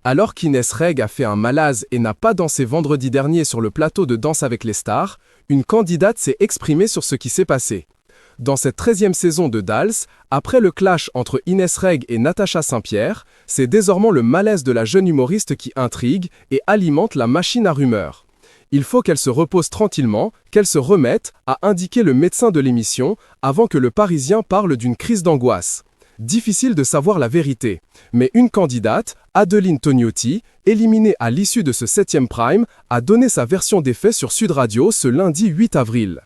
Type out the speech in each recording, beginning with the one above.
Alors qu'Inès Reg a fait un malaise et n'a pas dansé vendredi dernier sur le plateau de Danse avec les stars, une candidate s'est exprimée sur ce qui s'est passé. Dans cette 13e saison de Dals, après le clash entre Inès Reg et Natacha Saint-Pierre, c'est désormais le malaise de la jeune humoriste qui intrigue et alimente la machine à rumeurs. Il faut qu'elle se repose tranquillement, qu'elle se remette, a indiqué le médecin de l'émission, avant que le Parisien parle d'une crise d'angoisse. Difficile de savoir la vérité, mais une candidate, Adeline Tognotti, éliminée à l'issue de ce 7e prime, a donné sa version des faits sur Sud Radio ce lundi 8 avril.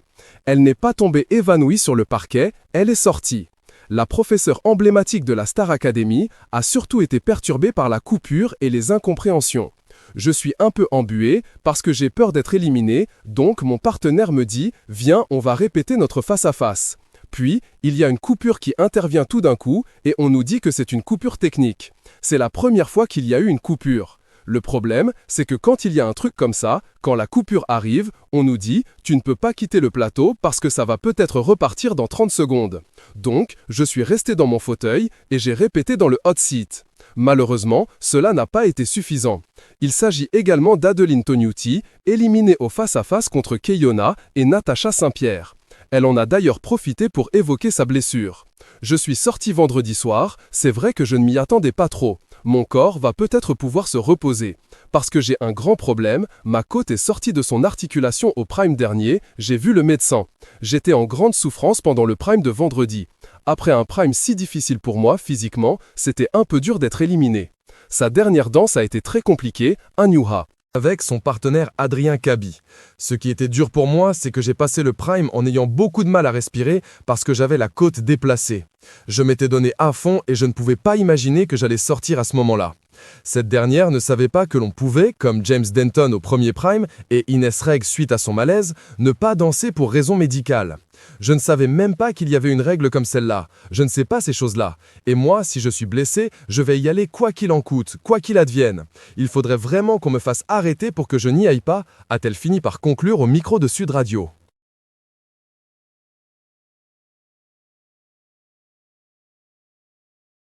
Elle n'est pas tombée évanouie sur le parquet, elle est sortie. La professeure emblématique de la Star Academy a surtout été perturbée par la coupure et les incompréhensions. Je suis un peu embuée parce que j'ai peur d'être éliminée, donc mon partenaire me dit « Viens, on va répéter notre face-à-face ». Puis, il y a une coupure qui intervient tout d'un coup et on nous dit que c'est une coupure technique. C'est la première fois qu'il y a eu une coupure. Le problème, c'est que quand il y a un truc comme ça, quand la coupure arrive, on nous dit « Tu ne peux pas quitter le plateau parce que ça va peut-être repartir dans 30 secondes ». Donc, je suis resté dans mon fauteuil et j'ai répété dans le hot seat. Malheureusement, cela n'a pas été suffisant. Il s'agit également d'Adeline Tognotti, éliminée au face-à-face contre Keyona et Natacha Saint-Pierre. Elle en a d'ailleurs profité pour évoquer sa blessure. Je suis sorti vendredi soir, c'est vrai que je ne m'y attendais pas trop. Mon corps va peut-être pouvoir se reposer. Parce que j'ai un grand problème, ma côte est sortie de son articulation au prime dernier, j'ai vu le médecin. J'étais en grande souffrance pendant le prime de vendredi. Après un prime si difficile pour moi physiquement, c'était un peu dur d'être éliminé. Sa dernière danse a été très compliquée, un Yuha. Avec son partenaire Adrien Cabi. Ce qui était dur pour moi, c'est que j'ai passé le prime en ayant beaucoup de mal à respirer parce que j'avais la côte déplacée. Je m'étais donné à fond et je ne pouvais pas imaginer que j'allais sortir à ce moment-là. Cette dernière ne savait pas que l'on pouvait, comme James Denton au premier prime et Inès Reg suite à son malaise, ne pas danser pour raison médicale. Je ne savais même pas qu'il y avait une règle comme celle-là. Je ne sais pas ces choses-là. Et moi, si je suis blessé, je vais y aller quoi qu'il en coûte, quoi qu'il advienne. Il faudrait vraiment qu'on me fasse arrêter pour que je n'y aille pas, a-t-elle fini par conclure au micro de Sud Radio.